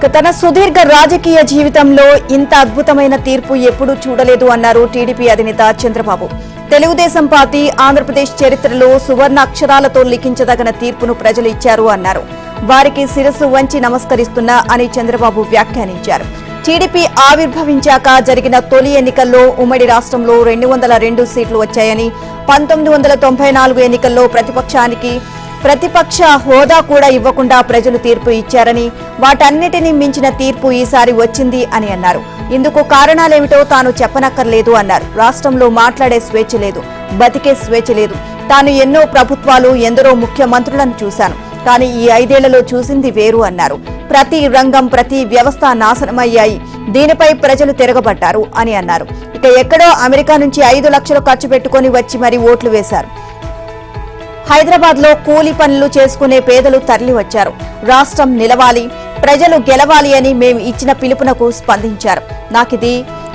తన సుదీర్ఘ రాజకీయ జీవితంలో ఇంత అద్భుతమైన తీర్పు ఎప్పుడూ చూడలేదు అన్నారు టీడీపీ అధినేత చంద్రబాబు. తెలుగుదేశం పార్టీ ఆంధ్రప్రదేశ్ చరిత్రలో సువర్ణ అక్షరాలతో లిఖించదగిన తీర్పును ప్రజలు ఇచ్చారు అన్నారు. వారికి శిరస్సు వంచి నమస్కరిస్తున్నా అని చంద్రబాబు వ్యాఖ్యానించారు. టీడీపీ ఆవిర్భవించాక జరిగిన తొలి ఎన్నికల్లో ఉమ్మడి రాష్ట్రంలో 202 సీట్లు వచ్చాయని, 1994 ఎన్నికల్లో ప్రతిపక్ష హోదా కూడా ఇవ్వకుండా ప్రజలు తీర్పు ఇచ్చారని, వాటన్నిటినీ మించిన తీర్పు ఈసారి వచ్చింది అని అన్నారు. ఇందుకు కారణాలేమిటో తాను చెప్పనక్కర్లేదు అన్నారు. రాష్ట్రంలో మాట్లాడే స్వేచ్ఛ లేదు, బతికే స్వేచ్ఛ లేదు. తాను ఎన్నో ప్రభుత్వాలు, ఎందరో ముఖ్యమంత్రులను చూశాను, కానీ ఈ 5 ఏళ్లలో చూసింది వేరు అన్నారు. ప్రతి రంగం, ప్రతి వ్యవస్థ నాశనమయ్యాయి. దీనిపై ప్రజలు తిరగబడ్డారు అని అన్నారు. ఇక ఎక్కడో అమెరికా నుంచి 5 లక్షలు ఖర్చు పెట్టుకుని వచ్చి మరీ ఓట్లు వేశారు. హైదరాబాద్ లో కూలీ పనులు చేసుకునే పేదలు తరలి వచ్చారు. రాష్ట్రం నిలవాలి, ప్రజలు గెలవాలి అని మేము ఇచ్చిన పిలుపునకు స్పందించారు. నాకిది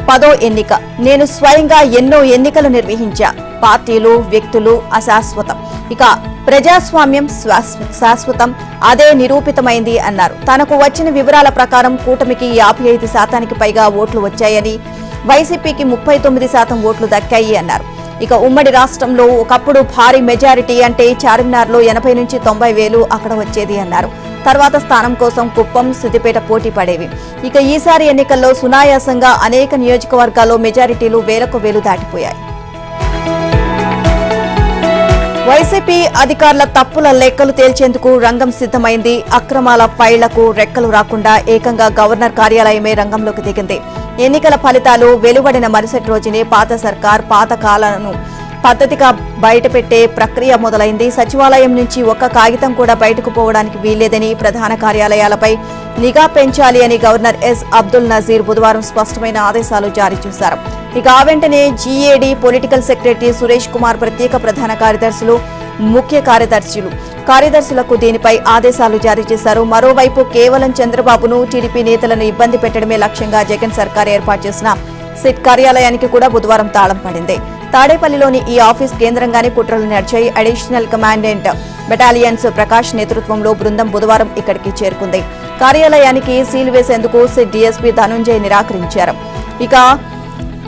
10వ ఎన్నిక. నేను స్వయంగా ఎన్నో ఎన్నికలు నిర్వహించా. పార్టీలు, వ్యక్తులు అశాశ్వతం, ఇక ప్రజాస్వామ్యం శాశ్వతం, అదే నిరూపితమైంది అన్నారు. తనకు వచ్చిన వివరాల ప్రకారం కూటమికి 55% పైగా ఓట్లు వచ్చాయని, వైసీపీకి 39% ఓట్లు దక్కాయి అన్నారు. ఇక ఉమ్మడి రాష్ట్రంలో ఒకప్పుడు భారీ మెజారిటీ అంటే చార్మినార్లో 80 నుంచి 90 వేలు అక్కడ వచ్చేది అన్నారు. తర్వాత స్థానం కోసం కుప్పం, సిద్దిపేట పోటీ పడేవి. ఇక ఈసారి ఎన్నికల్లో సునాయాసంగా అనేక నియోజకవర్గాల్లో మెజారిటీలు వేలకు వేలు దాటిపోయాయి. వైసీపీ అధికారుల తప్పుల లెక్కలు తేల్చేందుకు రంగం సిద్ధమైంది. అక్రమాల ఫైళ్లకు రెక్కలు రాకుండా ఏకంగా గవర్నర్ కార్యాలయమే రంగంలోకి దిగింది. ఎన్నికల ఫలితాలు వెలువడిన మరుసటి రోజునే పాత సర్కార్ పాతకాలను పద్ధతిగా బయటపెట్టే ప్రక్రియ మొదలైంది. సచివాలయం నుంచి ఒక్క కాగితం కూడా బయటకు పోవడానికి వీల్లేదని, ప్రధాన కార్యాలయాలపై నిఘా పెంచాలి అని గవర్నర్ ఎస్ అబ్దుల్ నజీర్ బుధవారం స్పష్టమైన ఆదేశాలు జారీ చేశారు. ఇక ఆ వెంటనే GAD, political secretary Suresh Kumar, ప్రత్యేక ప్రధాన కార్యదర్శులు, ముఖ్య కార్యదర్శులకు దీనిపై ఆదేశాలు జారీ చేశారు. మరోవైపు కేవలం చంద్రబాబును, టీడీపీ నేతలను ఇబ్బంది పెట్టడమే లక్ష్యంగా జగన్ సర్కార్ ఏర్పాటు చేసిన సిట్ కార్యాలయానికి కూడా బుధవారం తాళం పడింది. తాడేపల్లిలోని ఈ ఆఫీస్ కేంద్రంగానే కుట్రలు నడిచాయి. అడిషనల్ కమాండెంట్ బెటాలియన్స్ ప్రకాష్ నేతృత్వంలో బృందం బుధవారం ఇక్కడికి చేరుకుంది. కార్యాలయానికి సీల్ వేసేందుకు సిట్ డీఎస్పీ ధనుంజయ్ నిరాకరించారు. ఇక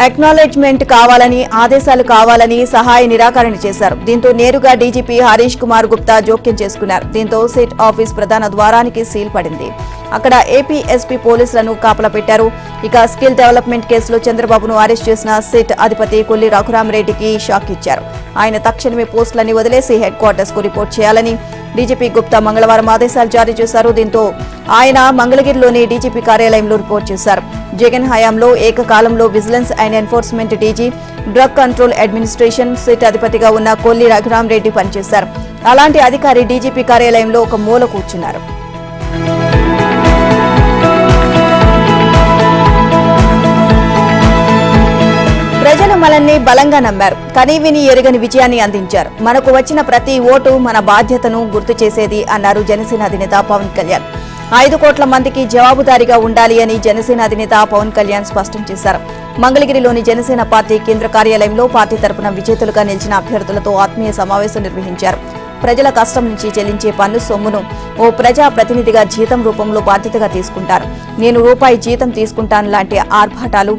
అక్నాలెడ్జ్మెంట్ కావాలని, ఆదేశాలు కావాలని సహాయ నిరాకరణ చేశారు. దీంతో నేరుగా డీజీపీ హరీష్ కుమార్ గుప్తా జోక్యం చేసుకున్నారు. దీంతో సిట్ ఆఫీస్ ప్రధాన ద్వారానికి సీల్ పడింది. అక్కడ ఏపీ ఎస్పీ పోలీసులను కాపలా పెట్టారు. ఇక స్కిల్ డెవలప్మెంట్ కేసులో చంద్రబాబును అరెస్ట్ చేసిన సిట్ అధిపతి కొల్లి రఘురామరెడ్డికి షాక్ ఇచ్చారు. ఆయన తక్షణమే పోస్టులని వదిలేసి హెడ్ క్వార్టర్స్ కు రిపోర్ట్ చేయాలని డీజీపీ గుప్తా మంగళవారం ఆదేశాలు జారీ చేశారు. దీంతో ఆయన మంగళగిరిలోని డీజీపీ కార్యాలయంలో రిపోర్ట్ చేశారు. జగన్ హయాంలో ఏకకాలంలో vigilance and enforcement DG, drug control administration SIT అధిపతిగా ఉన్న కొల్లి రఘురామరెడ్డి పనిచేశారు. అలాంటి అధికారి డీజీపీ కార్యాలయంలో ఒక మూల కూర్చున్నారు. ప్రజలు మనల్ని బలంగా నమ్మారు, కనీవిని ఎరుగని విజయాన్ని అందించారు. మనకు వచ్చిన ప్రతి ఓటు మన బాధ్యతను గుర్తు చేసేది అన్నారు జనసేన అధినేత పవన్ కళ్యాణ్. 5 కోట్ల మందికి జవాబుదారీగా ఉండాలి అని జనసేన అధినేత పవన్ కళ్యాణ్ స్పష్టం చేశారు. మంగళగిరిలోని జనసేన పార్టీ కేంద్ర కార్యాలయంలో పార్టీ తరపున విజేతలుగా నిలిచిన అభ్యర్థులతో ఆత్మీయ సమావేశం నిర్వహించారు. ప్రజల కష్టం నుంచి చెల్లించే పన్ను సొమ్మును ఓ ప్రజా ప్రతినిధిగా జీతం రూపంలో బాధ్యతగా తీసుకుంటారు. నేను రూపాయి జీతం తీసుకుంటాను లాంటి ఆర్భాటాలు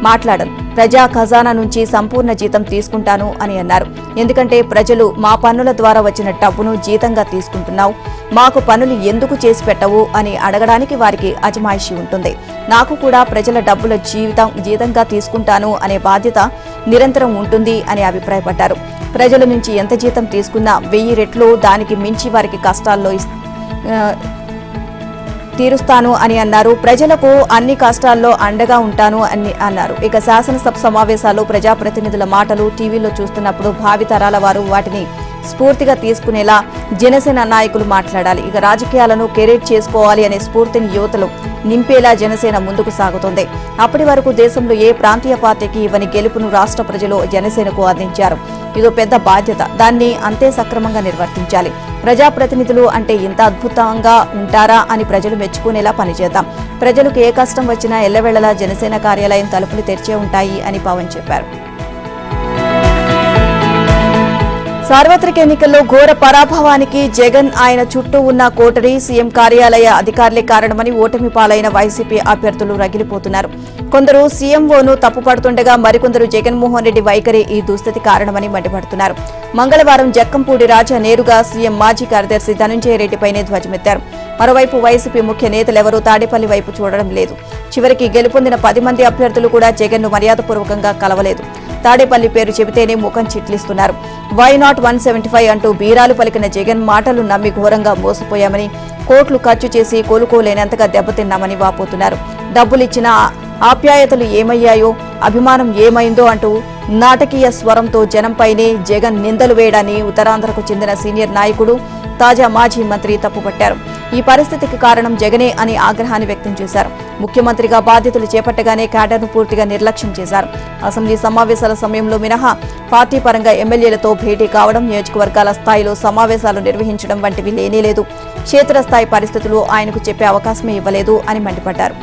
మాట్లాడను. ప్రజా ఖజానా నుంచి సంపూర్ణ జీతం తీసుకుంటాను అని అన్నారు. ఎందుకంటే ప్రజలు మా పన్నుల ద్వారా వచ్చిన డబ్బును జీతంగా తీసుకుంటున్నావు, మాకు పనులు ఎందుకు చేసి పెట్టవు అని అడగడానికి వారికి అజమాయిషీ ఉంటుంది. నాకు కూడా ప్రజల డబ్బుల జీతంగా తీసుకుంటాను అనే బాధ్యత నిరంతరం ఉంటుంది అని అభిప్రాయపడ్డారు. ప్రజల నుంచి ఎంత జీతం తీసుకున్నా 1000 రెట్లు దానికి మించి వారికి కష్టాల్లో తీరుస్తాను అని అన్నారు. ప్రజలకు అన్ని కష్టాల్లో అండగా ఉంటాను అని అన్నారు. ఇక శాసనసభ సమావేశాల్లో ప్రజాప్రతినిధుల మాటలు టీవీలో చూస్తున్నప్పుడు భావితరాల వారు వాటిని స్ఫూర్తిగా తీసుకునేలా జనసేన నాయకులు మాట్లాడాలి. ఇక రాజకీయాలను కెరీర్ చేసుకోవాలి అనే స్ఫూర్తిని యువతలు నింపేలా జనసేన ముందుకు సాగుతోంది. అప్పటి వరకు దేశంలో ఏ ప్రాంతీయ పార్టీకి ఇవ్వని గెలుపును రాష్ట్ర ప్రజలు జనసేనకు అందించారు. ఇదో పెద్ద బాధ్యత, దాన్ని అంతే సక్రమంగా నిర్వర్తించాలి. ప్రజాప్రతినిధులు అంటే ఇంత అద్భుతంగా ఉంటారా అని ప్రజలు మెచ్చుకునేలా పనిచేద్దాం. ప్రజలకు ఏ కష్టం వచ్చినా ఎల్లవేళలా జనసేన కార్యాలయం తలుపులు తెరిచే ఉంటాయి అని పవన్ చెప్పారు. సార్వత్రిక ఎన్నికల్లో ఘోర పరాభవానికి జగన్ ఆయన చుట్టూ ఉన్న కోటరీ సీఎం కార్యాలయ అధికారులే కారణమని ఓటమి పాలైన వైసీపీ అభ్యర్థులు రగిలిపోతున్నారు. కొందరు సీఎంఓను తప్పుపడుతుండగా మరికొందరు జగన్మోహన్ రెడ్డి వైఖరి ఈ దుస్థితి కారణమని మండిపడుతున్నారు. మంగళవారం జక్కంపూడి రాజా నేరుగా సీఎం మాజీ కార్యదర్శి ధనంజయ రెడ్డిపైనే ధ్వజమెత్తారు. మరోవైపు వైసీపీ ముఖ్య నేతలెవరూ తాడేపల్లి వైపు చూడడం లేదు. చివరికి గెలుపొందిన 10 మంది అభ్యర్థులు కూడా జగన్ను మర్యాదపూర్వకంగా కలవలేదు. తాడేపల్లి పేరు చెబితేనే ముఖం చిట్లిస్తున్నారు. వై నాట్ 175 అంటూ బీరాలు పలికిన జగన్ మాటలు నమ్మి ఘోరంగా మోసపోయామని, కోట్లు ఖర్చు చేసి కోలుకోలేనంతగా దెబ్బతిన్నామని వాపోతున్నారు. డబ్బులిచ్చిన ఆప్యాయతలు ఏమయ్యాయో, అభిమానం ఏమైందో అంటూ నాటకీయ స్వరంతో జనంపైనే జగన్ నిందలు వేయడాన్ని ఉత్తరాంధ్రకు చెందిన సీనియర్ నాయకుడు, తాజా మాజీ మంత్రి తప్పుపట్టారు. ఈ పరిస్థితికి కారణం జగనే అని ఆగ్రహాన్ని వ్యక్తం చేశారు. ముఖ్యమంత్రిగా బాధ్యతలు చేపట్టగానే క్యాడర్ను పూర్తిగా నిర్లక్ష్యం చేశారు. అసెంబ్లీ సమావేశాల సమయంలో మినహా పార్టీ పరంగా ఎమ్మెల్యేలతో భేటీ కావడం, నియోజకవర్గాల స్థాయిలో సమావేశాలు నిర్వహించడం వంటివి లేనేలేదు. క్షేత్రస్థాయి పరిస్థితులు ఆయనకు చెప్పే అవకాశమే ఇవ్వలేదు అని మండిపడ్డారు.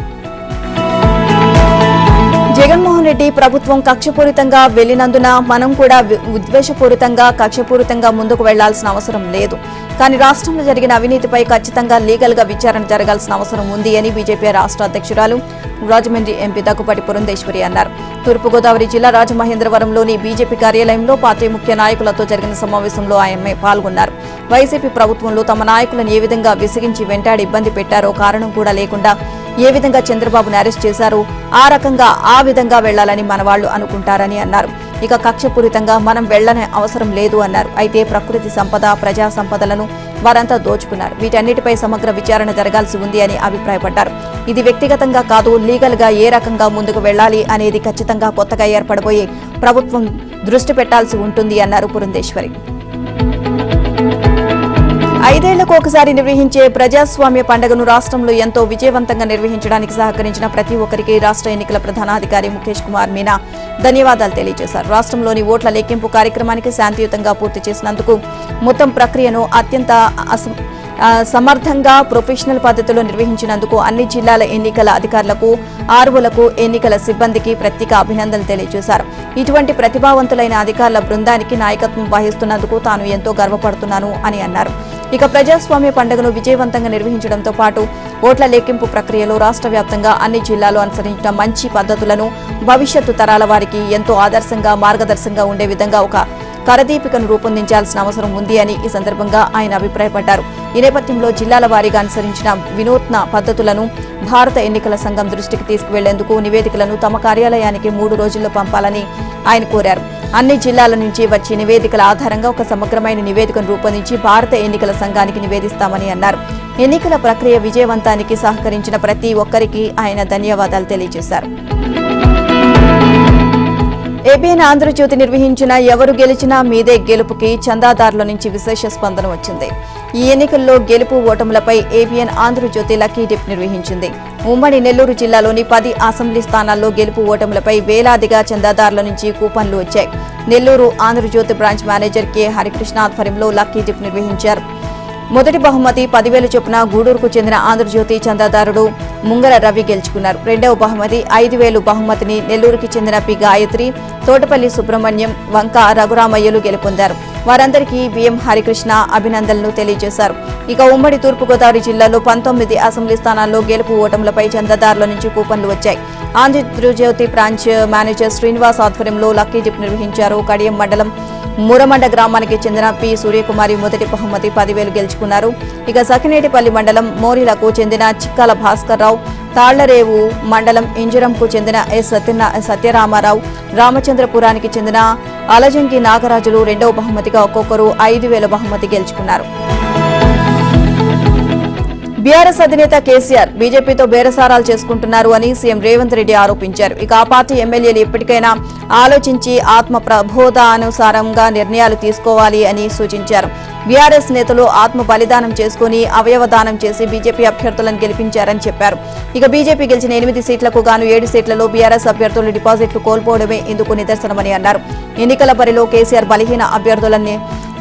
జగన్మోహన్ రెడ్డి ప్రభుత్వం కక్షపూరితంగా వెళ్లినందున మనం కూడా ఉద్వేషపూరితంగా కక్షపూరితంగా ముందుకు వెళ్లాల్సిన అవసరం లేదు. కానీ రాష్ట్రంలో జరిగిన అవినీతిపై ఖచ్చితంగా లీగల్ గా విచారణ జరగాల్సిన అవసరం ఉంది అని బీజేపీ రాష్ట్ర అధ్యక్షురాలు రాజమండ్రి ఎంపీ దగ్గుపాటి పురంధేశ్వరి అన్నారు. తూర్పుగోదావరి జిల్లా రాజమహేంద్రవరంలోని బీజేపీ కార్యాలయంలో పార్టీ ముఖ్య నాయకులతో జరిగిన సమావేశంలో ఆయన పాల్గొన్నారు. వైసీపీ ప్రభుత్వంలో తమ నాయకులను ఏ విధంగా విసిగించి వెంటాడి ఇబ్బంది పెట్టారో కారణం కూడా లేకుండా ఏ విధంగా చంద్రబాబును అరెస్ట్ చేశారో ఆ రకంగా ఆ విధంగా వెళ్లాలని మనవాళ్లు అనుకుంటారని అన్నారు. ఇక కక్షపూరితంగా మనం వెళ్లనే అవసరం లేదు అన్నారు. అయితే ప్రకృతి సంపద, ప్రజా సంపదలను వారంతా దోచుకున్నారు. వీటన్నిటిపై సమగ్ర విచారణ జరగాల్సి ఉంది అని అభిప్రాయపడ్డారు. ఇది వ్యక్తిగతంగా కాదు, లీగల్ గా ఏ రకంగా ముందుకు వెళ్లాలి అనేది ఖచ్చితంగా కొత్తగా ఏర్పడబోయే ప్రభుత్వం దృష్టి పెట్టాల్సి ఉంటుంది అన్నారు పురంధేశ్వరి. 5 ఏళ్లకు ఒకసారి నిర్వహించే ప్రజాస్వామ్య పండుగను రాష్ట్రంలో ఎంతో విజయవంతంగా నిర్వహించడానికి సహకరించిన ప్రతి ఒక్కరికి రాష్ట్ర ఎన్నికల ప్రధానాధికారి ముఖేష్ కుమార్ మీనా ధన్యవాదాలు తెలియజేశారు. రాష్ట్రంలోని ఓట్ల లెక్కింపు కార్యక్రమానికి శాంతియుతంగా పూర్తి చేసినందుకు, మొత్తం ప్రక్రియను అత్యంత సమర్థంగా ప్రొఫెషనల్ పద్ధతిలో నిర్వహించినందుకు అన్ని జిల్లాల ఎన్నికల అధికారులకు, ఆర్వోలకు, ఎన్నికల సిబ్బందికి ప్రత్యేక అభినందనలు తెలియజేశారు. ఇటువంటి ప్రతిభావంతులైన అధికారుల బృందానికి నాయకత్వం వహిస్తున్నందుకు తాను ఎంతో గర్వపడుతున్నాను అని అన్నారు. ఇక ప్రజాస్వామ్య పండుగను విజయవంతంగా నిర్వహించడంతో పాటు ఓట్ల లెక్కింపు ప్రక్రియలో రాష్ట్ర వ్యాప్తంగా అన్ని జిల్లాలు అనుసరించిన మంచి పద్ధతులను భవిష్యత్తు తరాల వారికి ఎంతో ఆదర్శంగా, మార్గదర్శకంగా ఉండే విధంగా ఒక కరదీపికను రూపొందించాల్సిన అవసరం ఉంది అని ఈ సందర్భంగా ఆయన అభిప్రాయపడ్డారు. ఈ నేపథ్యంలో జిల్లాల వారీగా అనుసరించిన వినూత్న పద్ధతులను భారత ఎన్నికల సంఘం దృష్టికి తీసుకువెళ్లేందుకు నివేదికలను తమ కార్యాలయానికి 3 రోజుల్లో పంపాలని ఆయన కోరారు. అన్ని జిల్లాల నుంచి వచ్చే నివేదికల ఆధారంగా ఒక సమగ్రమైన నివేదికను రూపొందించి భారత ఎన్నికల సంఘానికి నివేదిస్తామని అన్నారు. ఎన్నికల ప్రక్రియ విజయవంతానికి సహకరించిన ప్రతి ఒక్కరికి ఆయన ధన్యవాదాలు తెలియజేశారు. ఏబీఎన్ ఆంధ్రజ్యోతి నిర్వహించిన ఎవరు గెలిచినా మీదే గెలుపుకి చందాదారుల నుంచి విశేష స్పందన వచ్చింది. ఈ ఎన్నికల్లో గెలుపు ఓటములపై ఏబీఎన్ ఆంధ్రజ్యోతి లక్కీ డిప్ నిర్వహించింది. ఉమ్మడి నెల్లూరు జిల్లాలోని 10 అసెంబ్లీ స్థానాల్లో గెలుపు ఓటములపై వేలాదిగా చందాదారుల నుంచి కూపన్లు వచ్చాయి. Nellore Andhra Jyothy branch manager K Harikrishna ఆధ్వర్యంలో లక్కీ డిప్ నిర్వహించారు. మొదటి బహుమతి 10,000 చొప్పున గూడూరుకు చెందిన ఆంధ్రజ్యోతి చందాదారుడు ముంగర రవి గెలుచుకున్నారు. రెండవ బహుమతి 5,000 బహుమతిని నెల్లూరుకి చెందిన పి గాయత్రి, తోటపల్లి సుబ్రహ్మణ్యం, వంక రఘురామయ్యలు గెలుపొందారు. వారందరికీ బిఎం హరికృష్ణ అభినందనలు తెలియజేశారు. ఇక ఉమ్మడి తూర్పుగోదావరి జిల్లాలో 19 అసెంబ్లీ స్థానాల్లో గెలుపు ఓటములపై చందాదారుల నుంచి కూపన్లు వచ్చాయి. ఆంధ్రజ్యోతి బ్రాంచ్ మేనేజర్ శ్రీనివాస్ ఆధ్వర్యంలో లక్కీ డిప్ నిర్వహించారు. కడియం మండలం మురమండ గ్రామానికి చెందిన పి సూర్యకుమారి మొదటి బహుమతి 10,000 గెలుచుకున్నారు. ఇక సకినేటిపల్లి మండలం మోరిలకు చెందిన చిక్కాల భాస్కర్ రావు, తాళ్లరేవు మండలం ఇంజరంకు చెందిన ఎస్ సత్యరామారావు, రామచంద్రపురానికి చెందిన అలజంగి నాగరాజులు రెండవ బహుమతిగా ఒక్కొక్కరు 5,000 బహుమతి గెలుచుకున్నారు. బీఆర్ఎస్ అధినేత కేసీఆర్ బీజేపీతో బేరసారాలు చేసుకుంటున్నారు అని సీఎం రేవంత్ రెడ్డి ఆరోపించారు. ఇక ఆ పార్టీ ఎమ్మెల్యేలు ఇప్పటికైనా ఆలోచించి ఆత్మ ప్రబోధానుసారంగా నిర్ణయాలు తీసుకోవాలి అని సూచించారు. బీఆర్ఎస్ నేతలు ఆత్మ బలిదానం చేసుకుని అవయవదానం చేసి బీజేపీ అభ్యర్థులను గెలిపించారని చెప్పారు. ఇక బీజేపీ గెలిచిన 8 సీట్లకు గాను 7 సీట్లలో బీఆర్ఎస్ అభ్యర్థులు డిపాజిట్లు కోల్పోవడమే ఇందుకు నిదర్శనమని అన్నారు. ఎన్నికల బరిలో కేసీఆర్ బలహీన అభ్యర్థులని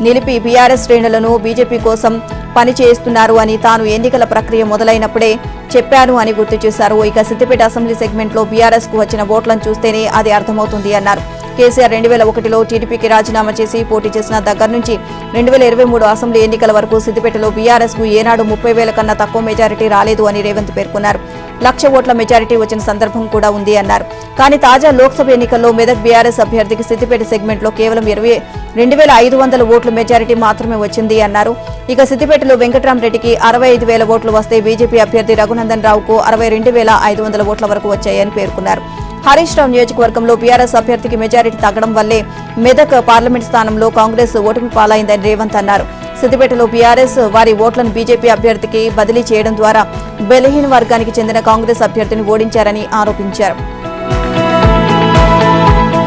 నిలిపి బీఆర్ఎస్ శ్రేణులను బీజేపీ కోసం పనిచేస్తున్నారు అని తాను ఎన్నికల ప్రక్రియ మొదలైనప్పుడే చెప్పాను అని గుర్తు చేశారు. ఇక సిద్దిపేట అసెంబ్లీ సెగ్మెంట్లో బీఆర్ఎస్ కు వచ్చిన ఓట్లను చూస్తేనే అది అర్థమవుతుంది అన్నారు. కేసీఆర్ 2001లో టీడీపీకి రాజీనామా చేసి పోటీ చేసిన దగ్గర నుంచి 2023 అసెంబ్లీ ఎన్నికల వరకు సిద్దిపేటలో బీఆర్ఎస్ కు ఏనాడు 30,000 కన్నా తక్కువ మెజారిటీ రాలేదు అని రేవంత్ పేర్కొన్నారు. 1,00,000 ఓట్ల మెజారిటీ వచ్చిన సందర్భం కూడా ఉంది అన్నారు. కానీ తాజా లోక్సభ ఎన్నికల్లో మెదక్ బీఆర్ఎస్ అభ్యర్థికి సిద్దిపేట సెగ్మెంట్ లో కేవలం 22,500 ఓట్ల మెజారిటీ మాత్రమే వచ్చింది అన్నారు. ఇక సిద్దిపేటలో వెంకట్రామరెడ్డికి 65,000 ఓట్లు వస్తే బీజేపీ అభ్యర్థి రఘునందన్ రావుకు 62,500 ఓట్ల వరకు వచ్చాయని పేర్కొన్నారు. హరీష్ రావు నియోజకవర్గంలో బీఆర్ఎస్ అభ్యర్థికి మెజారిటీ తగ్గడం వల్లే మెదక్ పార్లమెంట్ స్థానంలో కాంగ్రెస్ ఓటమి పాలైందని రేవంత్ అన్నారు. సిద్దిపేటలో బీఆర్ఎస్ వారి ఓట్లను బీజేపీ అభ్యర్థికి బదిలీ చేయడం ద్వారా బలహీన వర్గానికి చెందిన కాంగ్రెస్ అభ్యర్థిని ఓడించారని ఆరోపించారు.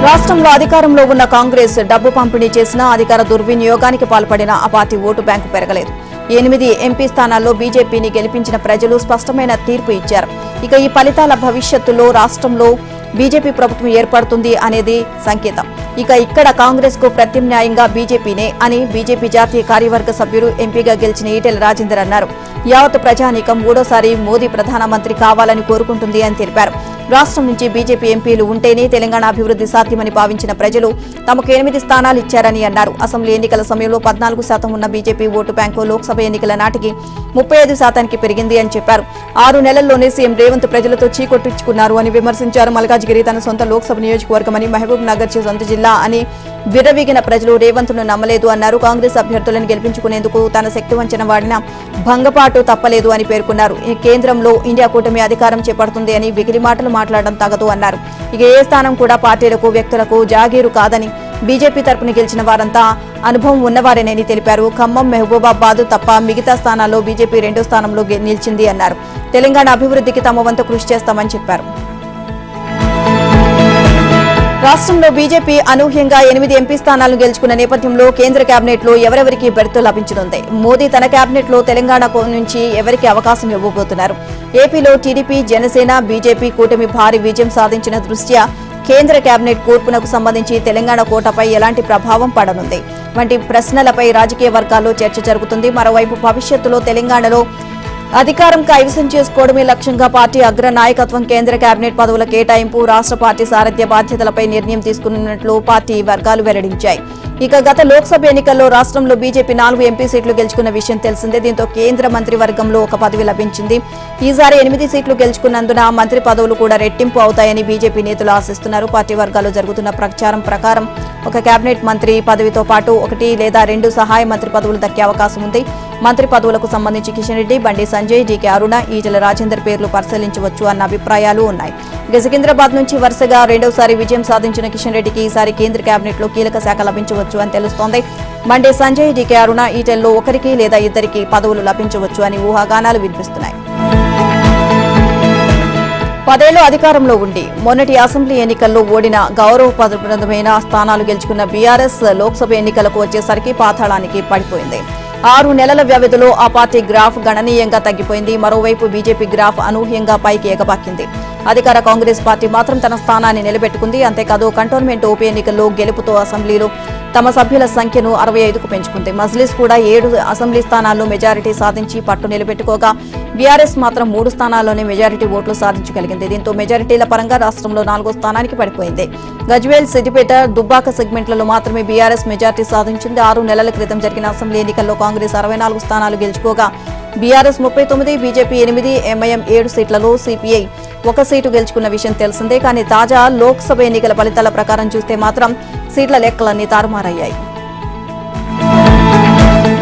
రాష్ట్రంలో అధికారంలో ఉన్న కాంగ్రెస్ డబ్బు పంపిణీ చేసినా అధికార దుర్వినియోగానికి పాల్పడిన ఆ పార్టీ ఓటు బ్యాంకు పెరగలేదు. 8 ఎంపీ స్థానాల్లో బీజేపీని గెలిపించిన ప్రజలు స్పష్టమైన తీర్పు ఇచ్చారు. ఇక ఈ ఫలితాల భవిష్యత్తులో రాష్ట్రంలో బీజేపీ ప్రభుత్వం ఏర్పడుతుంది అనేది సంకేతం. ఇక ఇక్కడ కాంగ్రెస్ కు ప్రత్యామ్నాయంగా బీజేపీనే అని బీజేపీ జాతీయ కార్యవర్గ సభ్యుడు ఎంపీగా గెలిచిన ఈటెల రాజేందర్ అన్నారు. యావత్ ప్రజానీకం మూడోసారి మోదీ ప్రధానమంత్రి కావాలని కోరుకుంటుంది అని తెలిపారు. రాష్ట్రం నుంచి బీజేపీ ఎంపీలు ఉంటేనే తెలంగాణ అభివృద్ధి సాధ్యమని భావించిన ప్రజలు తమకు 8 స్థానాలు ఇచ్చారని అన్నారు. అసెంబ్లీ ఎన్నికల సమయంలో 14% ఉన్న బీజేపీ ఓటు బ్యాంకు లోక్సభ ఎన్నికల నాటికి 35% పెరిగింది అని చెప్పారు. 6 నెలల్లోనే సీఎం రేవంత్ ప్రజలతో చీకొట్టించుకున్నారు అని విమర్శించారు. మల్కాజ్గిరి తన సొంత లోక్సభ నియోజకవర్గమని, మహబూబ్ నగర్ సొంత జిల్లా అని విర్రవీగిన ప్రజలు రేవంత్ను నమ్మలేదు అన్నారు. కాంగ్రెస్ అభ్యర్థులను గెలిపించుకునేందుకు తన శక్తి వంచన వాడిన భంగపాటు తప్పలేదు అని పేర్కొన్నారు. ఈ కేంద్రంలో ఇండియా కూటమి అధికారం చేపడుతుంది అని విగిలి మాటలు మాట్లాడడం తగదు అన్నారు. ఇక ఏ స్థానం కూడా పార్టీలకు, వ్యక్తులకు జాగీరు కాదని బీజేపీ తరపున గెలిచిన వారంతా అనుభవం ఉన్నవారేనని తెలిపారు. ఖమ్మం, మహబూబాబాద్ తప్ప మిగతా స్థానాల్లో బీజేపీ 2వ స్థానంలో నిలిచింది అన్నారు. తెలంగాణ అభివృద్ధికి తమ వంతు కృషి చేస్తామని చెప్పారు. రాష్ట్రంలో బీజేపీ అనూహ్యంగా 8 ఎంపీ స్థానాలను గెలుచుకున్న నేపథ్యంలో కేంద్ర కేబినెట్ లో ఎవరెవరికి బెర్తు లభించనుంది. మోదీ తన కేబినెట్ లో తెలంగాణ నుంచి ఎవరికి అవకాశం ఇవ్వబోతున్నారు. ఏపీలో టీడీపీ, జనసేన, బీజేపీ కూటమి భారీ విజయం సాధించిన దృష్ట్యా కేంద్ర కేబినెట్ కూర్పునకు సంబంధించి తెలంగాణ కోటాపై ఎలాంటి ప్రభావం పడనుంది వంటి ప్రశ్నలపై రాజకీయ వర్గాల్లో చర్చ జరుగుతుంది. మరోవైపు భవిష్యత్తులో తెలంగాణలో అధికారం కైవసం చేసుకోవడమే లక్ష్యంగా పార్టీ అగ్ర నాయకత్వం కేంద్ర కేబినెట్ పదవుల కేటాయింపు, రాష్ట్ర పార్టీ సారథ్య బాధ్యతలపై నిర్ణయం తీసుకున్నట్లు పార్టీ వర్గాలు వెల్లడించాయి. ఇక గత లోక్సభ ఎన్నికల్లో రాష్ట్రంలో బీజేపీ 4 ఎంపీ సీట్లు గెలుచుకున్న విషయం తెలిసిందే. దీంతో కేంద్ర మంత్రివర్గంలో ఒక పదవి లభించింది. ఈసారి 8 సీట్లు గెలుచుకున్నందున మంత్రి పదవులు కూడా రెట్టింపు అవుతాయని బీజేపీ నేతలు ఆశిస్తున్నారు. పార్టీ వర్గాల్లో జరుగుతున్న ప్రచారం ప్రకారం ఒక కేబినెట్ మంత్రి పదవితో పాటు 1 లేదా 2 సహాయ మంత్రి పదవులు దక్కే అవకాశం ఉంది. మంత్రి పదవులకు సంబంధించి కిషన్ రెడ్డి, బండి సంజయ్, డీకే అరుణ, ఈటెల రాజేందర్ పేర్లు పరిశీలించవచ్చు అన్న అభిప్రాయాలు ఉన్నాయి. ఇక సికింద్రాబాద్ నుంచి వరుసగా 2వసారి విజయం సాధించిన కిషన్ రెడ్డికి ఈసారి కేంద్ర కేబినెట్ లో కీలక శాఖ లభించవచ్చు అని తెలుస్తోంది. బండి సంజయ్, డీకే అరుణ, ఈటెల్లో ఒకరికి లేదా ఇద్దరికి పదవులు లభించవచ్చు అని ఊహాగానాలు వినిపిస్తున్నాయి. 10 ఏళ్లు అధికారంలో ఉండి మొన్నటి అసెంబ్లీ ఎన్నికల్లో ఓడిన గౌరవప్రదమైన స్థానాలు గెలుచుకున్న బీఆర్ఎస్ లోక్సభ ఎన్నికలకు వచ్చేసరికి పాతాళానికి పడిపోయింది. 6 నెలల వ్యవధిలో ఆ పార్టీ గ్రాఫ్ గణనీయంగా తగ్గిపోయింది. మరోవైపు బీజేపీ గ్రాఫ్ అనూహ్యంగా పైకి ఎగబాకింది. అధికార కాంగ్రెస్ పార్టీ మాత్రం తన స్థానాన్ని నిలబెట్టుకుంది. అంతేకాదు కంటోన్మెంట్ ఉప ఎన్నికల్లో గెలుపుతో అసెంబ్లీలో తమ సభ్యుల సంఖ్యను 65కు పెంచుకుంది. మజ్లిస్ కూడా 7 అసెంబ్లీ స్థానాల్లో మెజారిటీ సాధించి పట్టు నిలబెట్టుకోగా బీఆర్ఎస్ మాత్రం 3 స్థానాల్లోనే మెజారిటీ ఓట్లు సాధించగలిగింది. దీంతో మెజారిటీల పరంగా రాష్ట్రంలో 4వ స్థానానికి పడిపోయింది. గజ్వేల్, సిద్దిపేట, దుబ్బాక సెగ్మెంట్లలో మాత్రమే బీఆర్ఎస్ మెజారిటీ సాధించింది. 6 నెలల క్రితం జరిగిన అసెంబ్లీ ఎన్నికల్లో కాంగ్రెస్ 64 స్థానాలు గెలుచుకోగా బీఆర్ఎస్ 39, బీజేపీ 8, ఎంఐఎం 7 సీట్లలో, సిపిఐ 1 సీటు గెలుచుకున్న విషయం తెలిసిందే. కానీ తాజా లోక్సభ ఎన్నికల ఫలితాల ప్రకారం చూస్తే మాత్రం సీట్ల లెక్కలన్నీ తారుమారయ్యాయి.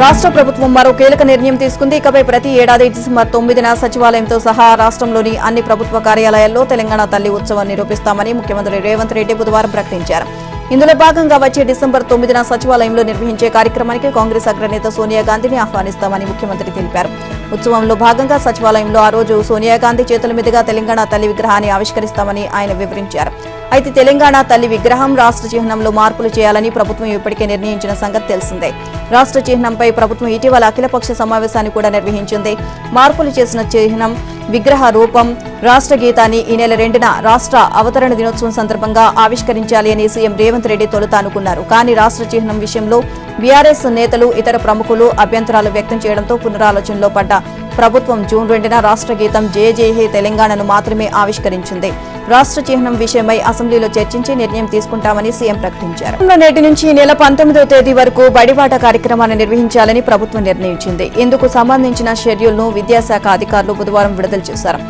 రాష్ట్ర ప్రభుత్వం మరో కీలక నిర్ణయం తీసుకుంది. ఇకపై ప్రతి ఏడాది డిసెంబర్ 9న సచివాలయంతో సహా రాష్ట్రంలోని అన్ని ప్రభుత్వ కార్యాలయాల్లో తెలంగాణ తల్లి ఉత్సవాన్ని నిర్వహిస్తామని ముఖ్యమంత్రి రేవంత్ రెడ్డి బుధవారం ప్రకటించారు. ఇందులో భాగంగా వచ్చే డిసెంబర్ 9న సచివాలయంలో నిర్వహించే కార్యక్రమానికి కాంగ్రెస్ అగ్రనేత సోనియా గాంధీని ఆహ్వానిస్తామని ముఖ్యమంత్రి తెలిపారు. ఉత్సవంలో భాగంగా సచివాలయంలో ఆ రోజు సోనియా గాంధీ చేతుల మీదుగా తెలంగాణ తల్లి విగ్రహాన్ని ఆవిష్కరిస్తామని ఆయన వివరించారు. అయితే తెలంగాణ తల్లి విగ్రహం, రాష్ట్ర చిహ్నంలో మార్పులు చేయాలని ప్రభుత్వం ఇప్పటికే నిర్ణయించిన సంగతి తెలిసిందే. రాష్ట్ర చిహ్నంపై ప్రభుత్వం ఇటీవల అఖిలపక్ష సమావేశాన్ని కూడా నిర్వహించింది. మార్పులు చేసిన చిహ్నం, విగ్రహ రూపం, రాష్ట్ర గీతాన్ని ఈ నెల 2న రాష్ట్ర అవతరణ దినోత్సవం సందర్భంగా ఆవిష్కరించాలి అని సీఎం రేవంత్ రెడ్డి తొలుత అనుకున్నారు. కానీ రాష్ట్ర చిహ్నం విషయంలో బీఆర్ఎస్ నేతలు, ఇతర ప్రముఖులు అభ్యంతరాలు వ్యక్తం చేయడంతో పునరాలోచనలో పడ్డ ప్రభుత్వం జూన్ 2న రాష్ట్ర గీతం జయ జయ హే తెలంగాణను మాత్రమే ఆవిష్కరించింది. రాష్ట్ర చిహ్నం విషయమై అసెంబ్లీలో చర్చించి నిర్ణయం తీసుకుంటామని సీఎం ప్రకటించారు. నేటి నుంచి ఈ నెల 19వ తేదీ వరకు బడిబాట కార్యక్రమాన్ని నిర్వహించాలని ప్రభుత్వం నిర్ణయించింది. ఇందుకు సంబంధించిన షెడ్యూల్ను విద్యాశాఖ అధికారులు బుధవారం విడుదల చేశారు.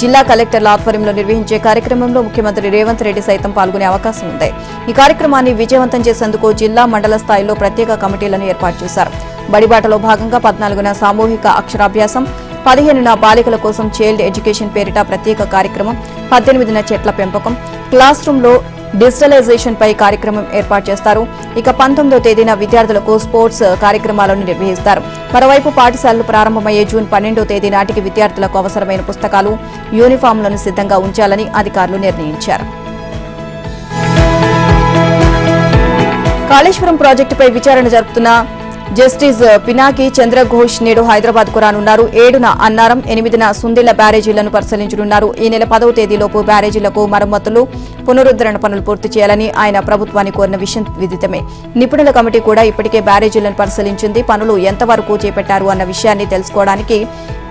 జిల్లా కలెక్టర్ల ఆధ్వర్యంలో నిర్వహించే కార్యక్రమంలో ముఖ్యమంత్రి రేవంత్ రెడ్డి సైతం పాల్గొనే అవకాశం ఉంది. ఈ కార్యక్రమాన్ని విజయవంతం చేసేందుకు జిల్లా మండల స్థాయిలో ప్రత్యేక కమిటీలను ఏర్పాటు చేశారు. బడిబాటలో భాగంగా 14న సామూహిక అక్షరాభ్యాసం, 15న బాలికల కోసం చైల్డ్ ఎడ్యుకేషన్ పేరిట ప్రత్యేక కార్యక్రమం, 18న చెట్ల పెంపకం, క్లాస్ రూంలో డిజిటలైజేషన్ పై కార్యక్రమం ఏర్పాటు చేస్తారు. ఇక 19వ తేదీన విద్యార్థులకు స్పోర్ట్స్ కార్యక్రమాలను నిర్వహిస్తారు. మరోవైపు పాఠశాలలు ప్రారంభమయ్యే జూన్ 12వ తేదీ నాటికి విద్యార్థులకు అవసరమైన పుస్తకాలు, యూనిఫామ్లను సిద్ధంగా ఉంచాలని అధికారులు నిర్ణయించారు. కాళేశ్వరం ప్రాజెక్టుపై విచారణ జరుపుతున్న జస్టిస్ పినాకి చంద్రఘోష్ నేడు హైదరాబాద్ కు రానున్నారు. 7న అన్నారం, 8న సుందిళ్ల బ్యారేజీలను పరిశీలించనున్నారు. ఈ నెల 10వ తేదీలోపు బ్యారేజీలకు మరమ్మతులు, పునరుద్ధరణ పనులు పూర్తి చేయాలని ఆయన ప్రభుత్వాన్ని కోరిన విషయం విదితమే. నిపుణుల కమిటీ కూడా ఇప్పటికే బ్యారేజీలను పరిశీలించింది. పనులు ఎంతవరకు చేపట్టారు అన్న విషయాన్ని తెలుసుకోవడానికి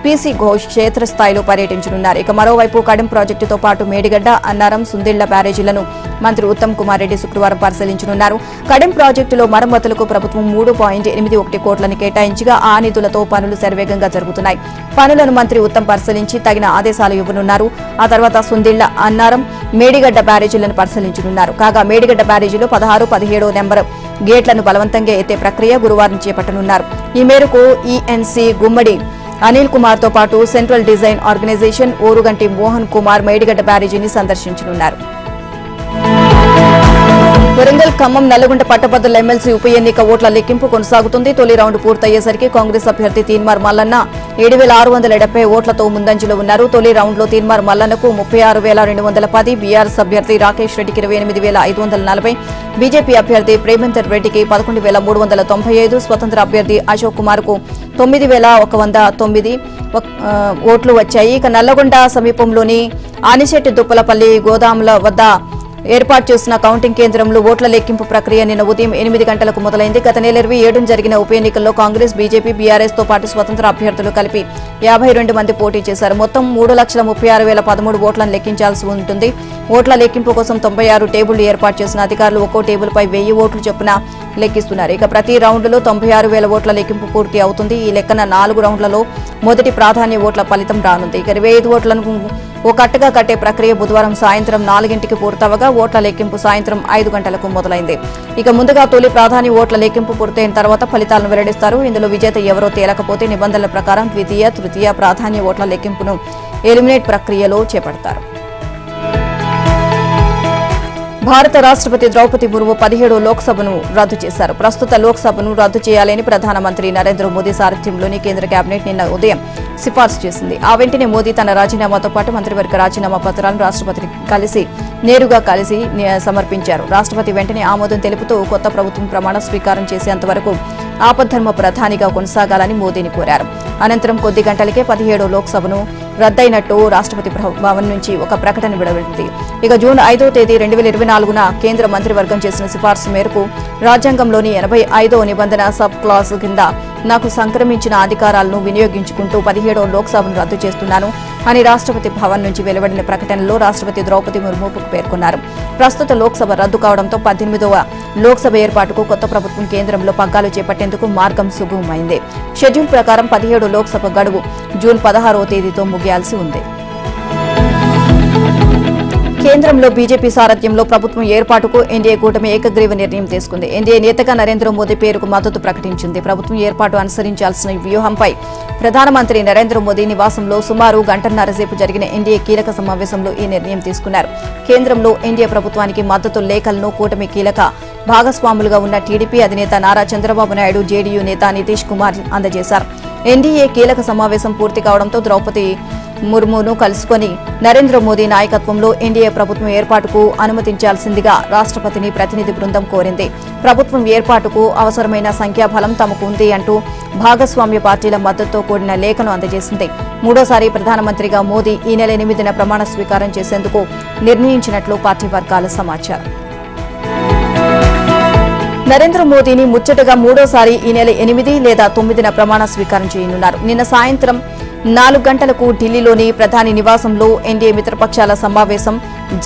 పీసీ ఘోష్ క్షేత్రస్థాయిలో పర్యటించనున్నారు. ఇక మరోవైపు కడెం ప్రాజెక్టుతో పాటు మేడిగడ్డ, అన్నారం, సుందిళ్ల బ్యారేజీలను మంత్రి ఉత్తమ్ కుమార్ రెడ్డి శుక్రవారం పరిశీలించనున్నారు. కడెం ప్రాజెక్టులో మరమ్మతులకు ప్రభుత్వం 3.81 కోట్లను కేటాయించగా ఆ నిధులతో పనులు శరవేగంగా జరుగుతున్నాయి. పనులను మంత్రి ఉత్తమ్ పరిశీలించి తగిన ఆదేశాలు ఇవ్వనున్నారు. ఆ తర్వాత సుందిళ్ల, అన్నారం, మేడిగడ్డ బ్యారేజీలను పరిశీలించనున్నారు. కాగా మేడిగడ్డ బ్యారేజీలో 16, 17 నెంబర్ గేట్లను బలవంతంగా ఎత్తే ప్రక్రియ గురువారం చేపట్టనున్నారు. ఈ మేరకు ఈఎన్సీ గుమ్మడి అనిల్ కుమార్ తో పాటు central design organisation, Oruganti Mohan Kumar Medigadda బ్యారేజీని సందర్శించనున్నారు. వరంగల్, ఖమ్మం, నల్లగొండ పట్టభద్రుల ఎమ్మెల్సీ ఉప ఎన్నిక ఓట్ల లెక్కింపు కొనసాగుతుంది. తొలి రౌండ్ పూర్తయ్యేసరికి కాంగ్రెస్ అభ్యర్థి తీన్మార్ మల్లన్న 7,670 ఓట్లతో ముందంజలో ఉన్నారు. తొలి రౌండ్లో తీన్మార్ మల్లన్నకు 36,210, బీఆర్ఎస్ అభ్యర్థి రాకేష్ రెడ్డికి 28,540, బీజేపీ అభ్యర్థి ప్రేమేందర్ రెడ్డికి 11,395, స్వతంత్ర అభ్యర్థి అశోక్ కుమార్ కు 9,109 ఓట్లు వచ్చాయి. ఇక నల్లగొండ సమీపంలోని ఆనిశెట్టి దుప్పలపల్లి గోదాముల వద్ద ఏర్పాటు చేసిన కౌంటింగ్ కేంద్రంలో ఓట్ల లెక్కింపు ప్రక్రియ నిన్న ఉదయం 8 గంటలకు మొదలైంది. గత నెల 27న జరిగిన ఉప ఎన్నికల్లో కాంగ్రెస్, బీజేపీ, బీఆర్ఎస్ తో పాటు స్వతంత్ర అభ్యర్థులు కలిపి 52 మంది పోటీ చేశారు. మొత్తం 3,36,013 ఓట్లను లెక్కించాల్సి ఉంటుంది. ఓట్ల లెక్కింపు కోసం 96 టేబుళ్లు ఏర్పాటు చేసిన అధికారులు ఒక్కో టేబుల్పై 1000 ఓట్లు చొప్పున లెక్కిస్తున్నారు. ఇక ప్రతి రౌండ్లో 96,000 ఓట్ల లెక్కింపు పూర్తి అవుతుంది. ఈ లెక్కన 4 రౌండ్లలో మొదటి ప్రాధాన్య ఓట్ల ఫలితం రానుంది. ఇక 25 ఓట్లను ఓ కట్టగా కట్టే ప్రక్రియ బుధవారం సాయంత్రం 4ంటికి పూర్తవగా ఓట్ల లెక్కింపు సాయంత్రం 5 గంటలకు మొదలైంది. ఇక ముందుగా తొలి ప్రాధాన్య ఓట్ల లెక్కింపు పూర్తయిన తర్వాత ఫలితాలను వెల్లడిస్తారు. ఇందులో విజేత ఎవరో తేలకపోతే నిబంధనల ప్రకారం ద్వితీయ, తృతీయ ప్రాధాన్య ఓట్ల లెక్కింపును ఎలిమినేట్ ప్రక్రియలో చేపడతారు. భారత రాష్ట్రపతి ద్రౌపది ముర్ము 17వ లోక్సభను రద్దు చేశారు. ప్రస్తుత లోక్సభను రద్దు చేయాలని ప్రధానమంత్రి నరేంద్ర మోదీ సారథ్యంలోని కేంద్ర కేబినెట్ నిన్న ఉదయం సిఫార్సు చేసింది. ఆ వెంటనే మోదీ తన రాజీనామాతో పాటు మంత్రివర్గ రాజీనామా పత్రాలను రాష్ట్రపతిని నేరుగా కలిసి సమర్పించారు. రాష్ట్రపతి వెంటనే ఆమోదం తెలుపుతూ కొత్త ప్రభుత్వం ప్రమాణ స్వీకారం చేసేంత వరకు ఆపద్ధర్మ ప్రధానిగా కొనసాగాలని మోదీని కోరారు. అనంతరం కొద్ది గంటలకే 17వ లోక్సభను రద్దయినట్టు రాష్ట్రపతి భవన్ నుంచి ఒక ప్రకటన వెలువడింది. ఇక జూన్ 5వ తేదీ 2024న కేంద్ర మంత్రివర్గం చేసిన సిఫార్సు మేరకు రాజ్యాంగంలోని 85వ నిబంధన సబ్ క్లాస్ కింద నాకు సంక్రమించిన అధికారాలను వినియోగించుకుంటూ 17వ లోక్సభను రద్దు చేస్తున్నాను అని రాష్ట్రపతి భవన్ నుంచి వెలువడిన ప్రకటనలో రాష్ట్రపతి ద్రౌపది ముర్ము పేర్కొన్నారు. ప్రస్తుత లోక్సభ రద్దు కావడంతో 18వ లోక్సభ ఏర్పాటుకు కొత్త ప్రభుత్వం కేంద్రంలో పగ్గాలు చేపట్టేందుకు మార్గం సుగమమైంది. షెడ్యూల్ ప్రకారం 17వ లోక్సభ గడువు జూన్ 16వ తేదీతో ముగియాల్సి ఉంది. కేంద్రంలో బీజేపీ సారథ్యంలో ప్రభుత్వం ఏర్పాటుకు ఎన్డీఏ కూటమి ఏకగ్రీవ నిర్ణయం తీసుకుంది. ఎన్డీఏ నేతగా నరేంద్ర మోదీ పేరుకు మద్దతు ప్రకటించింది. ప్రభుత్వం ఏర్పాటు అనుసరించాల్సిన వ్యూహంపై ప్రధానమంత్రి నరేంద్ర మోదీ నివాసంలో సుమారు గంటన్నర సేపు జరిగిన ఎన్డీఏ కీలక సమావేశంలో ఈ నిర్ణయం తీసుకున్నారు. కేంద్రంలో ఎన్డీఏ ప్రభుత్వానికి మద్దతు లేఖలను కూటమి కీలక భాగస్వాములుగా ఉన్న టీడీపీ అధినేత నారా చంద్రబాబు నాయుడు, జేడీయూ నేత నితీష్ కుమార్ అందజేశారు. ఎన్డీఏ కీలక సమావేశం పూర్తి కావడంతో ద్రౌపది ముర్మును కలుసుకుని నరేంద్ర మోదీ నాయకత్వంలో ఎన్డీఏ ప్రభుత్వం ఏర్పాటుకు అనుమతించాల్సిందిగా రాష్ట్రపతిని ప్రతినిధి బృందం కోరింది. ప్రభుత్వం ఏర్పాటుకు అవసరమైన సంఖ్యాబలం తమకు ఉంది అంటూ భాగస్వామ్య పార్టీల మద్దతుతో కూడిన లేఖను అందజేసింది. మూడోసారి ప్రధానమంత్రిగా మోదీ ఈ నెల 8న ప్రమాణ స్వీకారం చేసేందుకు నిర్ణయించినట్లు పార్టీ వర్గాల సమాచారం. నరేంద్ర మోదీని ముచ్చటగా మూడోసారి ఈ నెల 8 లేదా 9న ప్రమాణ స్వీకారం చేయనున్నారు. నిన్న సాయంత్రం 4 గంటలకు ఢిల్లీలోని ప్రధాని నివాసంలో ఎన్డీఏ మిత్రపక్షాల సమావేశం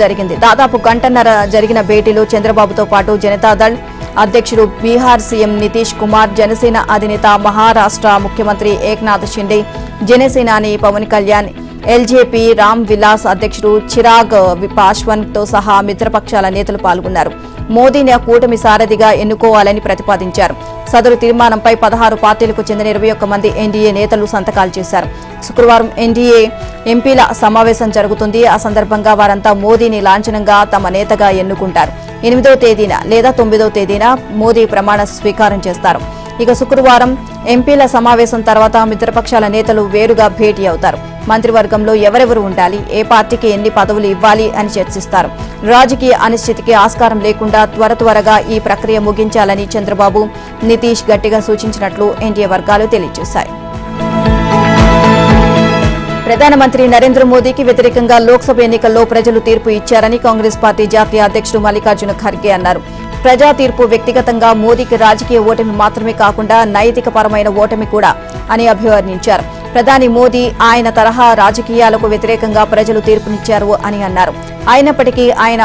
జరిగింది. దాదాపు గంటన్నర జరిగిన భేటీలో చంద్రబాబుతో పాటు జనతాదళ్ అధ్యక్షుడు బీహార్ సీఎం నితీష్ కుమార్, జనసేన అధినేత మహారాష్ట్ర ముఖ్యమంత్రి ఏక్నాథ్ షిండే, జనసేనాని పవన్ కళ్యాణ్, ఎల్జేపీ రామ్ విలాస్ అధ్యక్షుడు చిరాగ్ పాస్వాన్ తో సహా మిత్రపక్షాల నేతలు పాల్గొన్నారు. మోదీని కూటమి సారథిగా ఎన్నుకోవాలని ప్రతిపాదించారు. సదరు తీర్మానంపై 16 పార్టీలకు చెందిన 21 మంది ఎన్డీఏ నేతలు సంతకాలు చేశారు. శుక్రవారం ఎన్డీఏ ఎంపీల సమావేశం జరుగుతుంది. ఆ సందర్భంగా వారంతా మోదీని లాంఛనంగా తమ నేతగా ఎన్నుకుంటారు. 8వ తేదీన లేదా 9వ తేదీన మోదీ ప్రమాణ స్వీకారం చేస్తారు. ఇక శుక్రవారం ఎంపీల సమావేశం తర్వాత మిత్రపక్షాల నేతలు వేరుగా భేటీ అవుతారు. మంత్రివర్గంలో ఎవరెవరు ఉండాలి, ఏ పార్టీకి ఎన్ని పదవులు ఇవ్వాలి అని చర్చిస్తారు. రాజకీయ అనిశ్చితికి ఆస్కారం లేకుండా త్వరగా ఈ ప్రక్రియ ముగించాలని చంద్రబాబు, నితీష్ గట్టిగా సూచించినట్లు ఎన్డీఏ వర్గాలు తెలియజేశాయి. ప్రధానమంత్రి నరేంద్ర మోదీకి వ్యతిరేకంగా లోక్సభ ఎన్నికల్లో ప్రజలు తీర్పు ఇచ్చారని కాంగ్రెస్ పార్టీ జాతీయ అధ్యక్షుడు మల్లికార్జున ఖర్గే అన్నారు. ప్రజా తీర్పు వ్యక్తిగతంగా మోదీకి రాజకీయ ఓటమి మాత్రమే కాకుండా నైతికపరమైన ఓటమి కూడా అని అభివర్ణించారు. ప్రధాని మోదీ ఆయన తరహా రాజకీయాలకు వ్యతిరేకంగా ప్రజలు తీర్పునిచ్చారు అని అన్నారు. అయినప్పటికీ ఆయన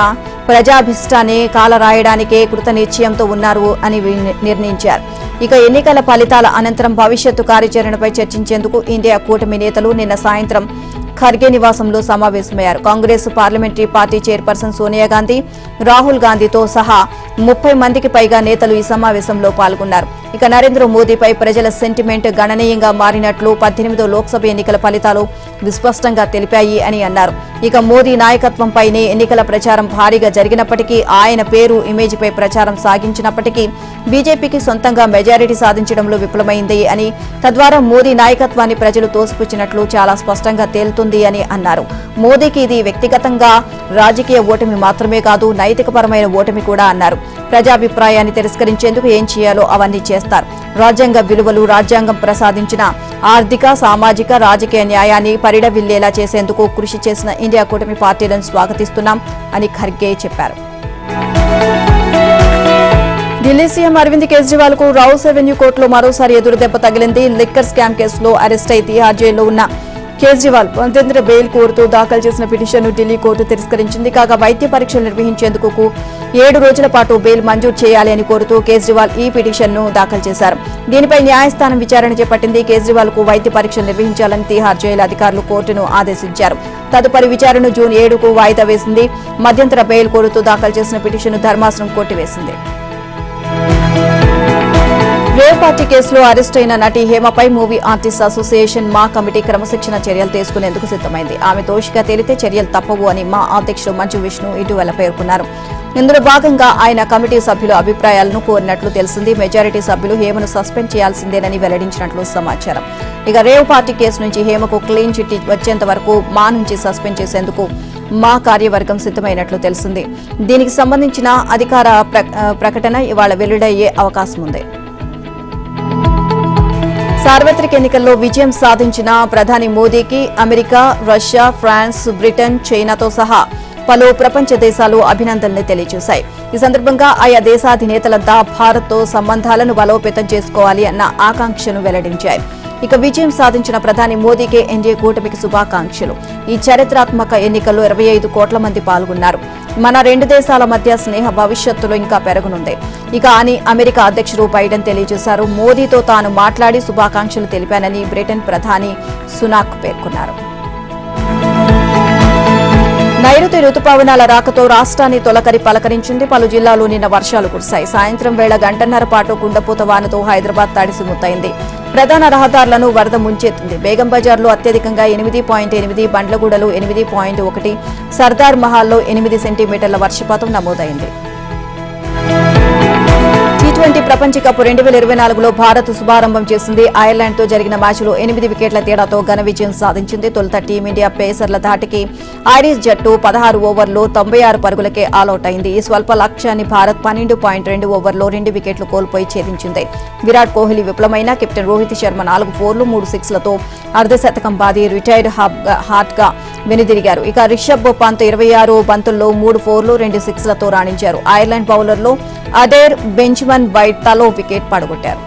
ప్రజాభిష్టాన్ని కాలరాయడానికే కృతనిశ్చయంతో ఉన్నారు అని నిర్ణయించారు. ఇక ఎన్నికల ఫలితాల అనంతరం భవిష్యత్తు కార్యాచరణపై చర్చించేందుకు ఇండియా కూటమి నేతలు నిన్న సాయంత్రం ఖర్గే నివాసంలో సమావేశమయ్యారు. Congress parliamentary party chairperson Sonia Gandhi, Rahul గాంధీతో సహా 30 మందికి పైగా నేతలు ఈ సమావేశంలో పాల్గొన్నారు. ఇక నరేంద్ర మోదీపై ప్రజల సెంటిమెంట్ గణనీయంగా మారినట్లు 18వ లోక్సభ ఎన్నికల ఫలితాలు విస్పష్టంగా తెలిపాయి అని అన్నారు. ఇక మోదీ నాయకత్వంపైనే ఎన్నికల ప్రచారం భారీగా జరిగినప్పటికీ, ఆయన పేరు, ఇమేజ్పై ప్రచారం సాగించినప్పటికీ బీజేపీకి సొంతంగా మెజారిటీ సాధించడంలో విఫలమైంది అని, తద్వారా మోదీ నాయకత్వాన్ని ప్రజలు తోసిపుచ్చినట్లు చాలా స్పష్టంగా తేలుతుంది అని అన్నారు. మోదీకి ఇది వ్యక్తిగతంగా రాజకీయ ఓటమి మాత్రమే కాదు, నైతికపరమైన ఓటమి కూడా అన్నారు. ప్రజాభిప్రాయాన్ని తిరస్కరించేందుకు ఏం చేయాలో అవన్నీ చేస్తారు. రాజ్యాంగ విలువలు, రాజ్యాంగం ప్రసాదించిన ఆర్థిక, సామాజిక, రాజకీయ న్యాయాన్ని పరిడవిల్లేలా చేసేందుకు కృషి చేసిన ఇండియా కూటమి పార్టీలను స్వాగతిస్తున్నాం అని ఖర్గే చెప్పారు. ఢిల్లీ సీఎం అరవింద్ కేజ్రీవాల్ కు రౌస్ అవెన్యూ కోర్టులో మరోసారి ఎదురుదెబ్బ తగిలింది. లిక్కర్ స్కామ్ కేసులో అరెస్ట్ అయి తిహార్ జైల్లో ఉన్న కేజ్రీవాల్ స్వతంత్ర బెయిల్ కోరుతూ దాఖలు చేసిన పిటిషన్ను ఢిల్లీ కోర్టు తిరస్కరించింది. కాగా వైద్య పరీక్షలు నిర్వహించేందుకు 7 రోజుల పాటు బెయిల్ మంజూరు చేయాలి అని కోరుతూ కేజ్రీవాల్ ఈ పిటిషన్ను దాఖలు చేశారు. దీనిపై న్యాయస్థానం విచారణ చేపట్టింది. కేజ్రీవాల్ కు వైద్య పరీక్షలు నిర్వహించాలని తిహార్ జైలు అధికారులు కోర్టును ఆదేశించారు. తదుపరి విచారణను జూన్ 7కు వాయిదా వేసింది. మధ్యంతర బెయిల్ కోరుతూ దాఖలు చేసిన పిటిషన్ను ధర్మాసనం కొట్టివేసింది. రేవ్ పార్టీ కేసులో అరెస్ట్ అయిన నటి హేమపై మూవీ ఆర్టిస్ట్ అసోసియేషన్ మా కమిటీ క్రమశిక్షణ చర్యలు తీసుకునేందుకు సిద్దమైంది. ఆమె దోషిగా తేలితే చర్యలు తప్పవు అని మా అధ్యక్షుడు మంచు విష్ణు ఇటీవల పేర్కొన్నారు. ఇందులో భాగంగా ఆయన కమిటీ సభ్యుల అభిప్రాయాలను కోరినట్లు తెలిసింది. మెజారిటీ సభ్యులు హేమను సస్పెండ్ చేయాల్సిందేనని వెల్లడించినట్లు సమాచారం. ఇక రేవ్ పార్టీ కేసు నుంచి హేమకు క్లీన్ చిట్ వచ్చేంత వరకు మా నుంచి సస్పెండ్ చేసేందుకు మా కార్యవర్గం సిద్దమైనట్లు తెలిసింది. దీనికి సంబంధించిన అధికార ప్రకటన ఇవాళ వెలువడయ్యే అవకాశం ఉంది. సార్వత్రిక ఎన్నికల్లో విజయం సాధించిన ప్రధాని మోదీకి అమెరికా, రష్యా, ఫ్రాన్స్, బ్రిటన్, చైనాతో సహా పలు ప్రపంచ దేశాలు అభినందనలు తెలియజేశాయి. ఈ సందర్భంగా ఆయా దేశాధినేతలంతా భారత్తో సంబంధాలను బలోపేతం చేసుకోవాలి అన్న ఆకాంక్షను వెల్లడించాయి. ఇక విజయం సాధించిన ప్రధాని మోదీకే ఎన్డీఏ కూటమికి శుభాకాంక్షలు. ఈ చారిత్రాత్మక ఎన్నికల్లో 25 కోట్ల మంది పాల్గొన్నారు. మన 2 దేశాల మధ్య స్నేహ భవిష్యత్తులో ఇంకా పెరగనుంది ఇక అని అమెరికా అధ్యక్షుడు బైడెన్ తెలియజేశారు. మోదీతో తాను మాట్లాడి శుభాకాంక్షలు తెలిపానని బ్రిటన్ ప్రధాని సునాక్ పేర్కొన్నారు. నైరుతి రుతుపవనాల రాకతో రాష్ట్రాన్ని తొలకరి పలకరించింది. పలు జిల్లాల్లో నిన్న వర్షాలు కురిశాయి. సాయంత్రం వేళ గంటన్నర పాటు కుండపోత వానతో హైదరాబాద్ తడిసి ముత్తైంది. ప్రధాన రహదారులను వరద ముంచెత్తింది. బేగం బజార్లో అత్యధికంగా 8.8, బండ్లగూడలో 8.1, సర్దార్ మహల్లో 8 సెంటీమీటర్ల వర్షపాతం నమోదైంది. T20 ప్రపంచ కప్ 2024లో భారత్ శుభారంభం చేసింది. ఐర్లాండ్తో జరిగిన మ్యాచ్లో 8 వికెట్ల తేడాతో ఘన విజయం సాధించింది. తొలుత టీమిండియా పేసర్ల ధాటికి ఐరిష్ జట్టు 16 ఓవర్లో 96 పరుగులకే ఆలౌట్ అయింది. ఈ స్వల్ప లక్ష్యాన్ని భారత్ 12.2 ఓవర్లో 2 వికెట్లు కోల్పోయి ఛేదించింది. విరాట్ కోహ్లీ విఫలమైన కెప్టెన్ రోహిత్ శర్మ 4 4లు 3 6లతో అర్ధశతకం బాది రిటైర్డ్ హాట్గా వెనుదిరిగారు. ఇక రిషబ్ పంత్ 26 బంతుల్లో 3 4లు 2 6లతో రాణించారు. ఐర్లాండ్ బౌలర్లో అడేర్ బెంజ్మన్ వైట్ తలో వికెట్ పడగొట్టారు.